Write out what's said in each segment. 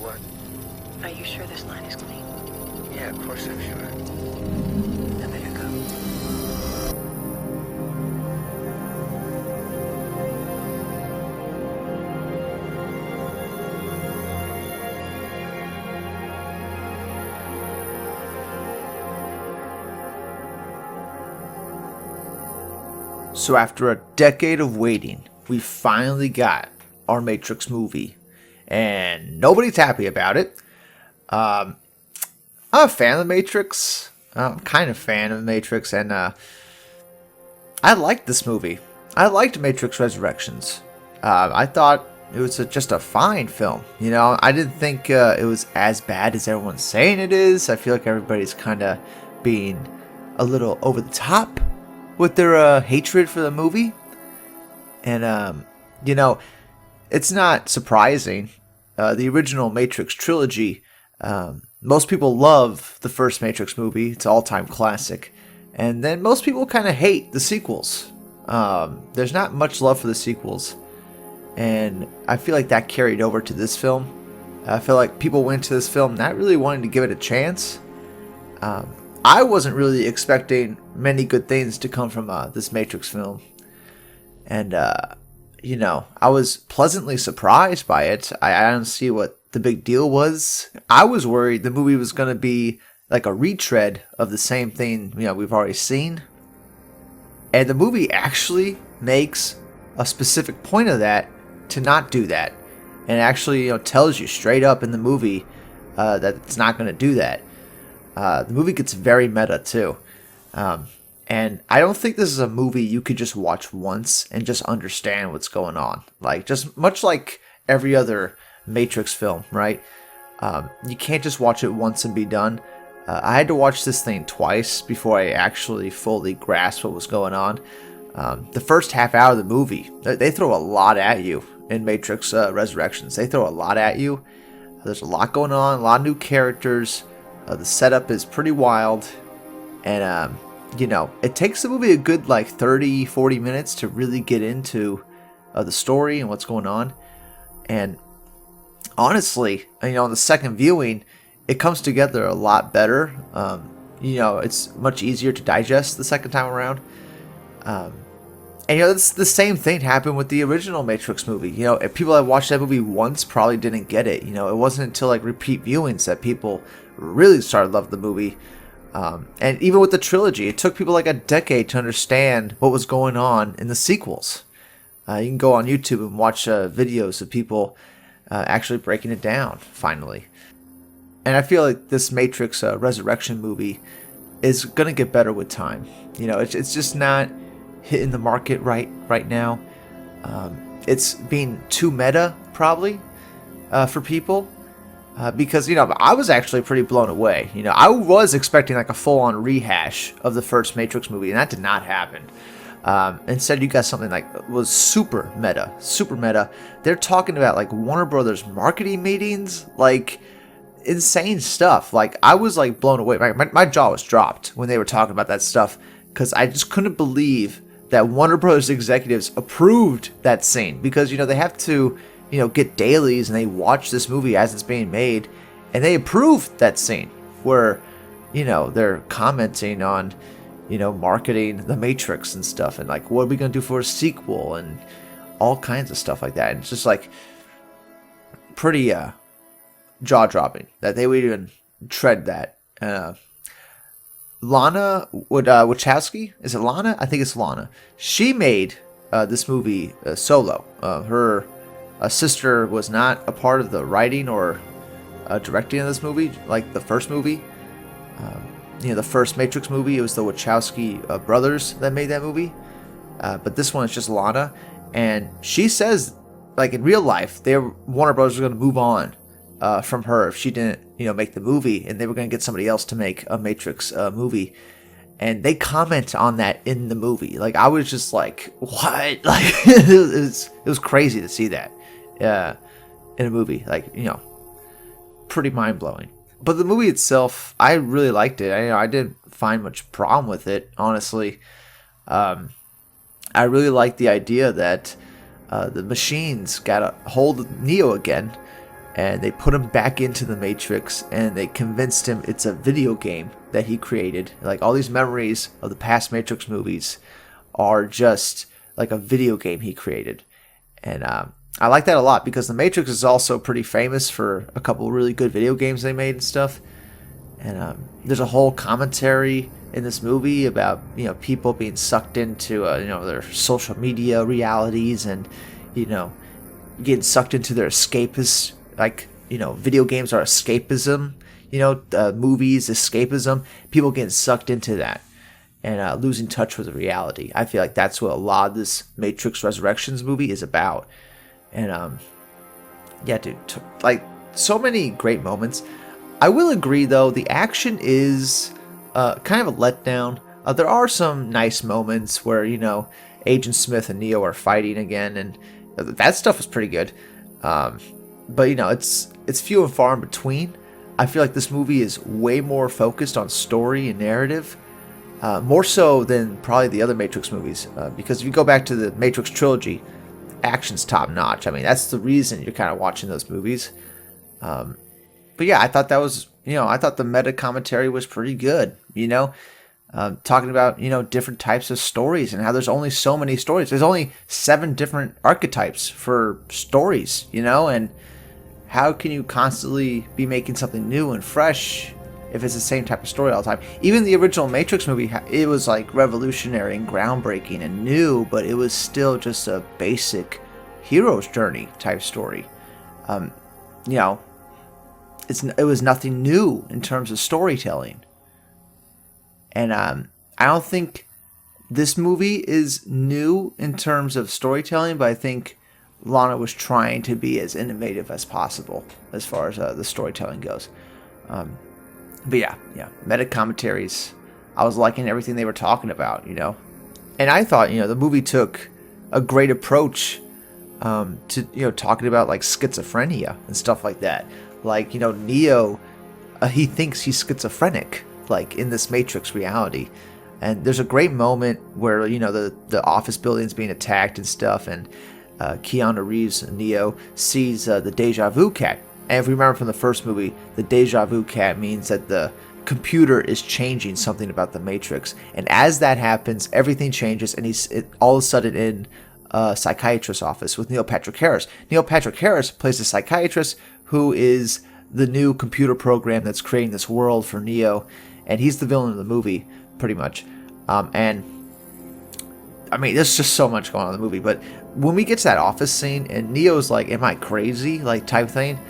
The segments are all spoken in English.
what? Are you sure this line is clean? Yeah, of course I'm sure. I better go. So after a decade of waiting, we finally got our Matrix movie, and nobody's happy about it. I'm a fan of the Matrix. I'm kind of a fan of the Matrix, and I liked this movie. I liked Matrix Resurrections. I thought it was just a fine film. You know, I didn't think it was as bad as everyone's saying it is. I feel like everybody's kind of being a little over the top with their hatred for the movie. And, you know, it's not surprising. The original Matrix trilogy, most people love the first Matrix movie. It's an all-time classic. And then most people kind of hate the sequels. There's not much love for the sequels. And I feel like that carried over to this film. I feel like people went to this film not really wanting to give it a chance. I wasn't really expecting many good things to come from this Matrix film. And, you know, I was pleasantly surprised by it. I don't see what the big deal was. I was worried the movie was going to be like a retread of the same thing, you know, we've already seen. And the movie actually makes a specific point of that to not do that. And actually, you know, tells you straight up in the movie that it's not going to do that. The movie gets very meta too. And I don't think this is a movie you could just watch once and just understand what's going on. Like, just much like every other Matrix film, right? You can't just watch it once and be done. I had to watch this thing twice before I actually fully grasped what was going on. The first half hour of the movie, they throw a lot at you in Matrix Resurrections. They throw a lot at you. There's a lot going on, a lot of new characters. The setup is pretty wild. And, you know, it takes the movie a good like 30, 40 minutes to really get into the story and what's going on. And honestly, you know, on the second viewing, it comes together a lot better. You know, it's much easier to digest the second time around. And, you know, it's the same thing happened with the original Matrix movie. You know, if people that watched that movie once probably didn't get it. You know, it wasn't until like repeat viewings that people really started loving the movie. And even with the trilogy, it took people like a decade to understand what was going on in the sequels. You can go on YouTube and watch videos of people actually breaking it down, finally. And I feel like this Matrix Resurrection movie is going to get better with time. You know, it's just not hitting the market right now. It's being too meta, probably, for people. Because, you know, I was actually pretty blown away. You know, I was expecting like a full-on rehash of the first Matrix movie, and that did not happen. Instead, you got something like was super meta, super meta. They're talking about like Warner Brothers marketing meetings, like insane stuff. Like I was like blown away. My jaw was dropped when they were talking about that stuff because I just couldn't believe that Warner Brothers executives approved that scene because, you know, they have to, you know, get dailies and they watch this movie as it's being made and they approved that scene where, you know, they're commenting on, you know, marketing the Matrix and stuff and like what are we going to do for a sequel and all kinds of stuff like that. And it's just like pretty jaw-dropping that they would even tread that. Lana Wachowski, is it Lana? I think it's Lana. She made this movie solo. Her sister was not a part of the writing or directing of this movie, like the first movie. You know, the first Matrix movie, it was the Wachowski brothers that made that movie. But this one is just Lana. And she says, like in real life, Warner Brothers were going to move on from her if she didn't, you know, make the movie. And they were going to get somebody else to make a Matrix movie. And they comment on that in the movie. Like, I was just like, what? Like, it was crazy to see that in a movie. Like, you know, pretty mind-blowing. But the movie itself, I really liked it. I didn't find much problem with it, honestly. I really liked the idea that the machines got a hold of Neo again. and they put him back into the Matrix, and they convinced him it's a video game that he created. Like, all these memories of the past Matrix movies are just like a video game he created. And I like that a lot, because the Matrix is also pretty famous for a couple of really good video games they made and stuff. And there's a whole commentary in this movie about, you know, people being sucked into you know, their social media realities, and, you know, getting sucked into their escapist, like, you know, video games are escapism, you know, movies escapism, people getting sucked into that and losing touch with reality. I feel like that's what a lot of this Matrix Resurrections movie is about. And yeah, dude, like, so many great moments. I will agree, though, the action is kind of a letdown. There are some nice moments where, you know, Agent Smith and Neo are fighting again, and that stuff was pretty good. But, you know, it's few and far in between. I feel like this movie is way more focused on story and narrative, more so than probably the other Matrix movies. Because if you go back to the Matrix trilogy, action's top notch. I mean, that's the reason you're kind of watching those movies. But yeah, I thought that was, you know, I thought the meta commentary was pretty good, you know, talking about, you know, different types of stories and how there's only so many stories. There's only 7 different archetypes for stories, you know, and how can you constantly be making something new and fresh if it's the same type of story all the time? Even the original Matrix movie, it was like revolutionary and groundbreaking and new, but it was still just a basic hero's journey type story. You know, it was nothing new in terms of storytelling. And I don't think this movie is new in terms of storytelling, but I think Lana was trying to be as innovative as possible as far as the storytelling goes. But yeah, meta commentaries. I was liking everything they were talking about, you know. And I thought, you know, the movie took a great approach to, you know, talking about like schizophrenia and stuff like that. Like, you know, Neo, he thinks he's schizophrenic, like in this Matrix reality. And there's a great moment where, you know, the office building's being attacked and stuff, and Keanu Reeves, Neo, sees the Deja Vu cat. And if we remember from the first movie, the Deja Vu cat means that the computer is changing something about the Matrix. And as that happens, everything changes, and he's all of a sudden in a psychiatrist's office with Neil Patrick Harris. Neil Patrick Harris plays a psychiatrist who is the new computer program that's creating this world for Neo, and he's the villain of the movie, pretty much. And I mean, there's just so much going on in the movie, but when we get to that office scene, and Neo's like, "Am I crazy?" like type thing,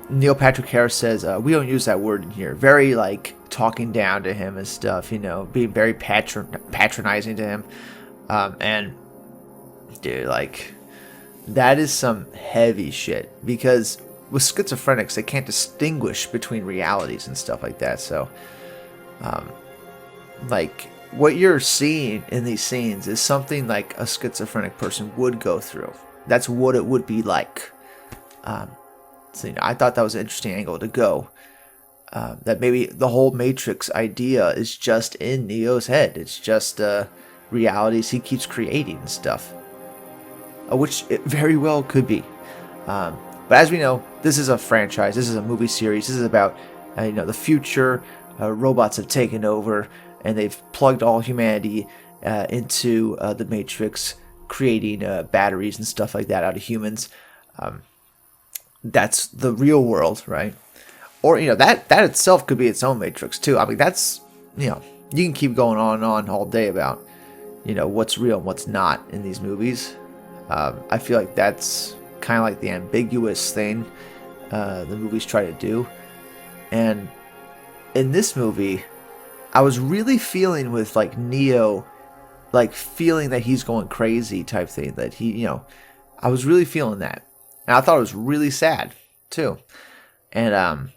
Neil Patrick Harris says, "We don't use that word in here." Very like talking down to him and stuff, you know, being very patronizing to him. And dude, like, that is some heavy shit, because with schizophrenics, they can't distinguish between realities and stuff like that. So, like, what you're seeing in these scenes is something like a schizophrenic person would go through. That's what it would be like. So, you know, I thought that was an interesting angle to go. That maybe the whole Matrix idea is just in Neo's head. It's just realities he keeps creating and stuff. Which it very well could be. But as we know, this is a franchise. This is a movie series. This is about you know, the future. Robots have taken over, and they've plugged all humanity into the Matrix, creating batteries and stuff like that out of humans. That's the real world, right? Or, you know, that itself could be its own Matrix too. I mean, that's, you know, you can keep going on and on all day about, you know, what's real and what's not in these movies. I feel like that's kind of like the ambiguous thing the movies try to do. And in this movie, I was really feeling with like Neo, like feeling that he's going crazy type thing, that he, you know, I was really feeling that. And I thought it was really sad too. And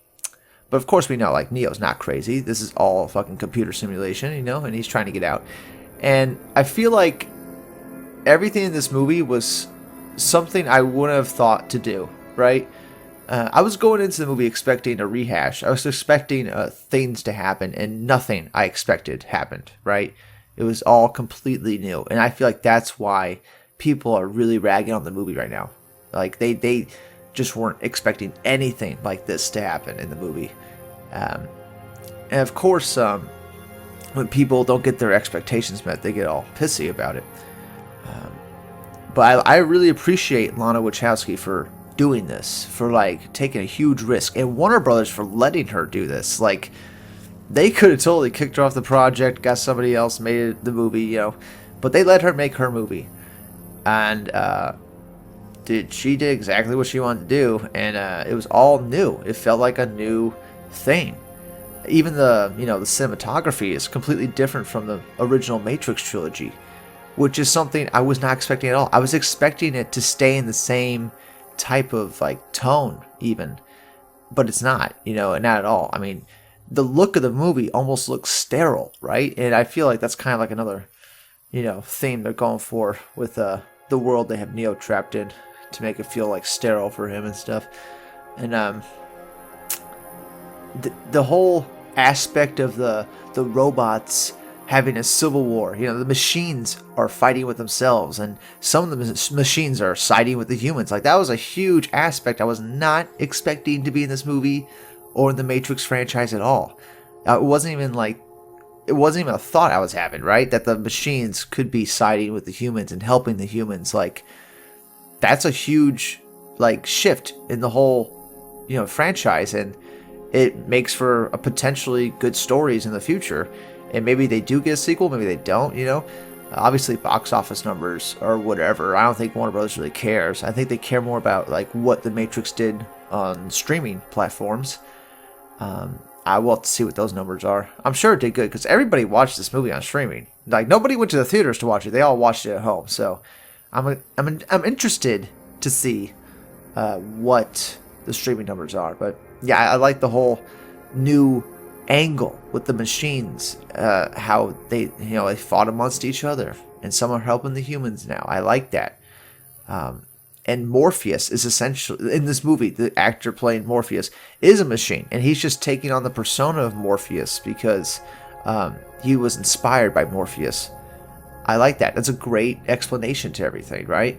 but of course we know, like, Neo's not crazy. This is all fucking computer simulation, you know, and he's trying to get out. And I feel like everything in this movie was something I wouldn't have thought to do, right? I was going into the movie expecting a rehash. I was expecting things to happen, and nothing I expected happened, right? It was all completely new. And I feel like that's why people are really ragging on the movie right now. Like, they just weren't expecting anything like this to happen in the movie. And of course, when people don't get their expectations met, they get all pissy about it. But I really appreciate Lana Wachowski for doing this, for like taking a huge risk, and Warner Brothers for letting her do this. Like, they could have totally kicked her off the project, got somebody else, made it the movie, but they let her make her movie, and she did exactly what she wanted to do, and it was all new. It felt like a new thing. Even the cinematography is completely different from the original Matrix trilogy, which is something I was not expecting at all. I was expecting it to stay in the same type of like tone even, but it's not, not at all. I mean, the look of the movie almost looks sterile, right? And I feel like that's kind of like another, theme they're going for with the world they have Neo trapped in, to make it feel like sterile for him and stuff. And the whole aspect of the robots having a civil war. The machines are fighting with themselves, and some of the machines are siding with the humans. Like, that was a huge aspect I was not expecting to be in this movie or in the Matrix franchise at all. It wasn't even a thought I was having, right? That the machines could be siding with the humans and helping the humans. Like, that's a huge shift in the whole franchise, and it makes for a potentially good stories in the future. And maybe they do get a sequel, maybe they don't, Obviously, box office numbers or whatever, I don't think Warner Bros. Really cares. I think they care more about, what The Matrix did on streaming platforms. I will have to see what those numbers are. I'm sure it did good, because everybody watched this movie on streaming. Nobody went to the theaters to watch it. They all watched it at home. So, I'm interested to see what the streaming numbers are. But, yeah, I like the whole new angle with the machines, how they fought amongst each other, and some are helping the humans now. I like that. And Morpheus is essentially, in this movie, the actor playing Morpheus is a machine, and he's just taking on the persona of Morpheus because he was inspired by Morpheus. I like that. That's a great explanation to everything, right?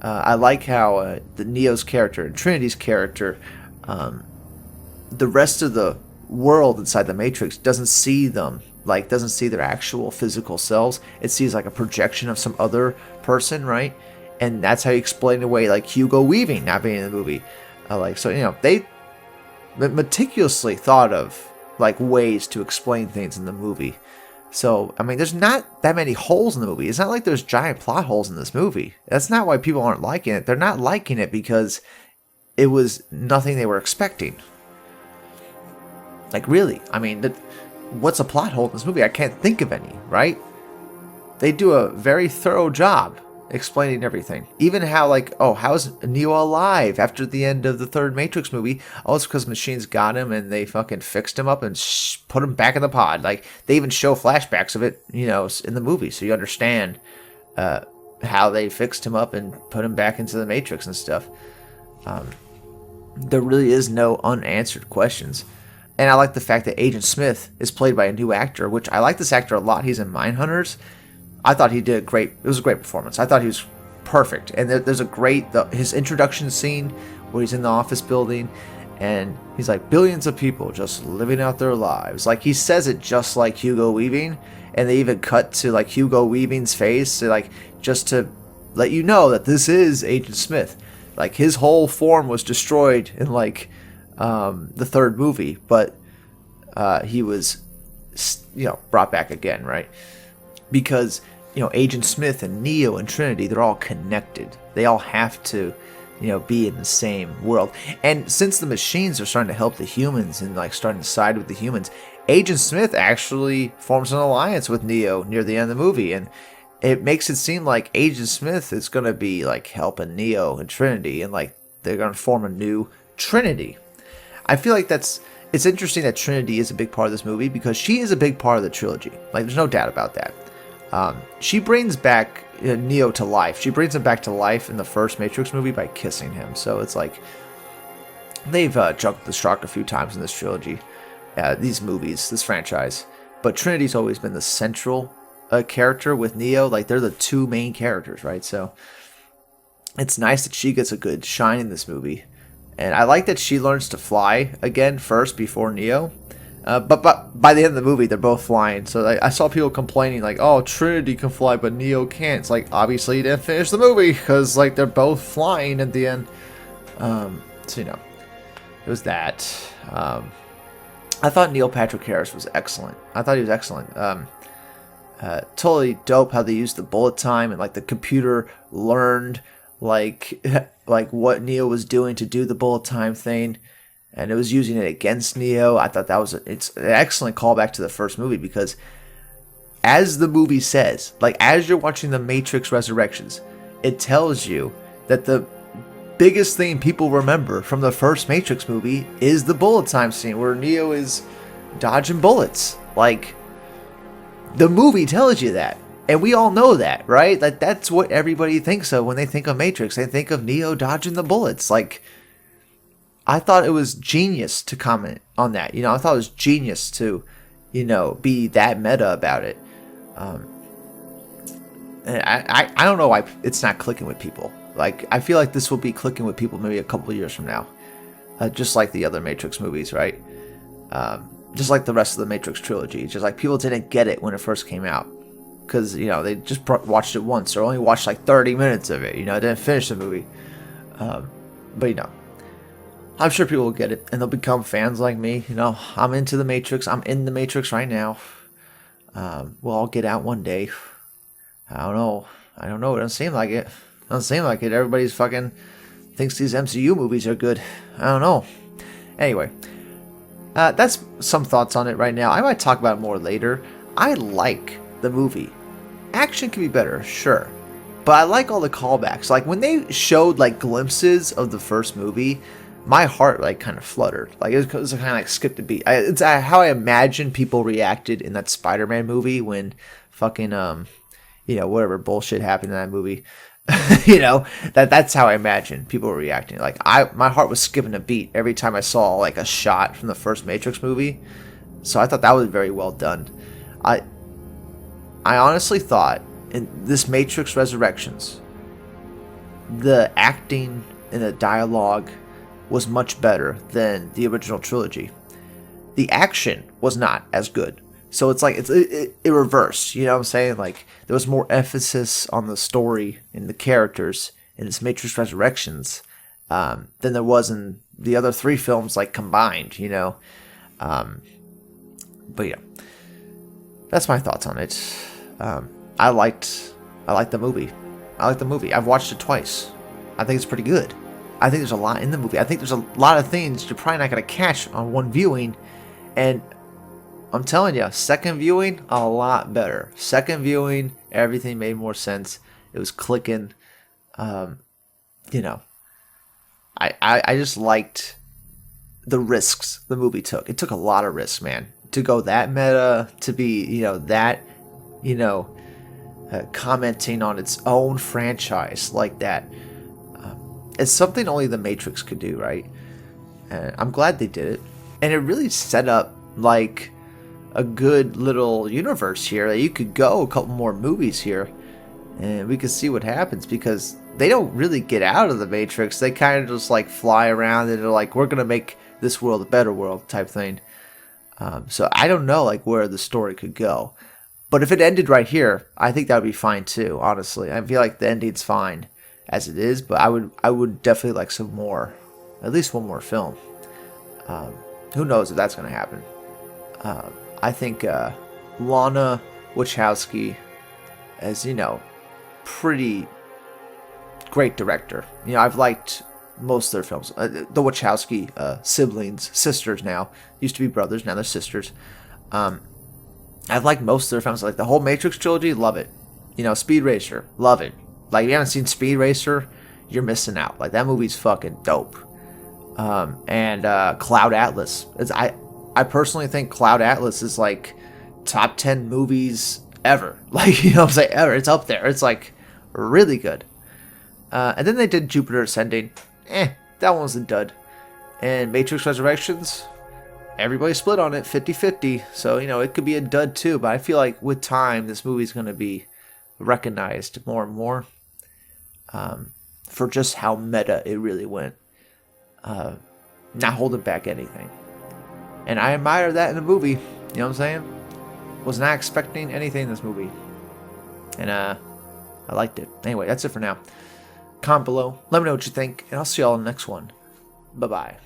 I like how the Neo's character and Trinity's character, the rest of the world inside the Matrix doesn't see them, doesn't see their actual physical selves. It sees like a projection of some other person, right? And that's how you explain away Hugo Weaving not being in the movie. They meticulously thought of ways to explain things in the movie. So I mean, there's not that many holes in the movie. It's not like there's giant plot holes in this movie. That's not why people aren't liking it. They're not liking it because it was nothing they were expecting. Really, I mean, what's a plot hole in this movie? I can't think of any, right? They do a very thorough job explaining everything. Even how, how's Neo alive after the end of the third Matrix movie? Oh, it's because machines got him and they fucking fixed him up and put him back in the pod. They even show flashbacks of it, in the movie, so you understand how they fixed him up and put him back into the Matrix and stuff. There really is no unanswered questions. And I like the fact that Agent Smith is played by a new actor, which I like this actor a lot. He's in Mindhunters. I thought he did great. It was a great performance. I thought he was perfect. And there's a great, his introduction scene where he's in the office building and he's like, billions of people just living out their lives. He says it just like Hugo Weaving. And they even cut to Hugo Weaving's face, so, just to let you know that this is Agent Smith. His whole form was destroyed in the third movie, but he was brought back again, right? Because Agent Smith and Neo and Trinity, they're all connected. They all have to be in the same world. And since the machines are starting to help the humans and starting to side with the humans, Agent Smith actually forms an alliance with Neo near the end of the movie, and it makes it seem like Agent Smith is going to be helping Neo and Trinity, and they're going to form a new Trinity. I feel like it's interesting that Trinity is a big part of this movie because she is a big part of the trilogy. There's no doubt about that. She brings back Neo to life. She brings him back to life in the first Matrix movie by kissing him. So it's they've jumped the shark a few times in this trilogy, these movies, this franchise. But Trinity's always been the central character with Neo. They're the two main characters, right? So it's nice that she gets a good shine in this movie. And I like that she learns to fly again first before Neo. But by the end of the movie, they're both flying. So I saw people complaining like, "Oh, Trinity can fly, but Neo can't." It's like, obviously you didn't finish the movie because like they're both flying at the end. So you know, it was that. I thought Neil Patrick Harris was excellent. I thought he was excellent. Totally dope how they used the bullet time and like the computer learned like what Neo was doing to do the bullet time thing, and it was using it against Neo. I thought that was it's an excellent callback to the first movie because, as the movie says, like as you're watching the Matrix Resurrections, it tells you that the biggest thing people remember from the first Matrix movie is the bullet time scene where Neo is dodging bullets. Like, the movie tells you that. And we all know that, right? Like, that's what everybody thinks of when they think of Matrix. They think of Neo dodging the bullets. Like, I thought it was genius to comment on that. You know, I thought it was genius to, you know, be that meta about it. And I don't know why it's not clicking with people. Like, I feel like this will be clicking with people maybe a couple of years from now. Just like the other Matrix movies, right? Just like the rest of the Matrix trilogy. Just like people didn't get it when it first came out. Because, you know, they just watched it once or only watched like 30 minutes of it. You know, didn't finish the movie. But, you know, I'm sure people will get it and they'll become fans like me. You know, I'm into the Matrix. I'm in the Matrix right now. We'll all get out one day. I don't know. It doesn't seem like it. Everybody's fucking thinks these MCU movies are good. I don't know. Anyway, that's some thoughts on it right now. I might talk about it more later. I like the movie. Action can be better, sure. But I like all the callbacks. Like when they showed like glimpses of the first movie, my heart like kind of fluttered. Like it was kind of like skipped a beat. It's how I imagine people reacted in that Spider-Man movie when fucking you know, whatever bullshit happened in that movie. You know, that's how I imagine people were reacting. Like my heart was skipping a beat every time I saw like a shot from the first Matrix movie. So I thought that was very well done. I honestly thought in this Matrix Resurrections, the acting and the dialogue was much better than the original trilogy. The action was not as good. So it's like it reversed, you know what I'm saying? Like there was more emphasis on the story and the characters in this Matrix Resurrections than there was in the other three films, like combined, you know. But yeah, that's my thoughts on it. I liked the movie. I've watched it twice. I think it's pretty good. I think there's a lot in the movie. I think there's a lot of things you're probably not gonna catch on one viewing, and I'm telling you, second viewing, a lot better. Second viewing, everything made more sense. It was clicking. You know, I just liked the risks the movie took. It took a lot of risks, man. To go that meta, to be, you know, that, you know, commenting on its own franchise like that. It's something only the Matrix could do, right? And I'm glad they did it. And it really set up, like, a good little universe here that you could go a couple more movies here and we could see what happens, because they don't really get out of the Matrix. They kind of just like fly around and they're like, we're gonna make this world a better world type thing. So I don't know like where the story could go, but if it ended right here, I think that would be fine too. Honestly, I feel like the ending's fine as it is, but I would definitely like some more, at least one more film. Who knows if that's gonna happen. I think Lana Wachowski is, you know, pretty great director. You know, I've liked most of their films. The Wachowski siblings, sisters now, used to be brothers, now they're sisters. I've liked most of their films. Like the whole Matrix trilogy, love it. You know, Speed Racer, love it. Like if you haven't seen Speed Racer, you're missing out. Like that movie's fucking dope. And Cloud Atlas. I personally think Cloud Atlas is like top 10 movies ever. Like, you know what I'm saying? Ever. It's up there. It's like really good. And then they did Jupiter Ascending. That one was a dud. And Matrix Resurrections, everybody split on it 50-50. So, you know, it could be a dud too. But I feel like with time, this movie's going to be recognized more and more for just how meta it really went. not holding back anything. And I admire that in the movie. You know what I'm saying? Was not expecting anything in this movie. And I liked it. Anyway, that's it for now. Comment below. Let me know what you think. And I'll see y'all in the next one. Bye-bye.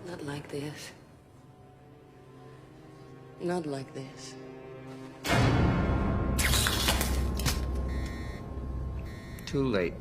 Not like this. Not like this. Too late.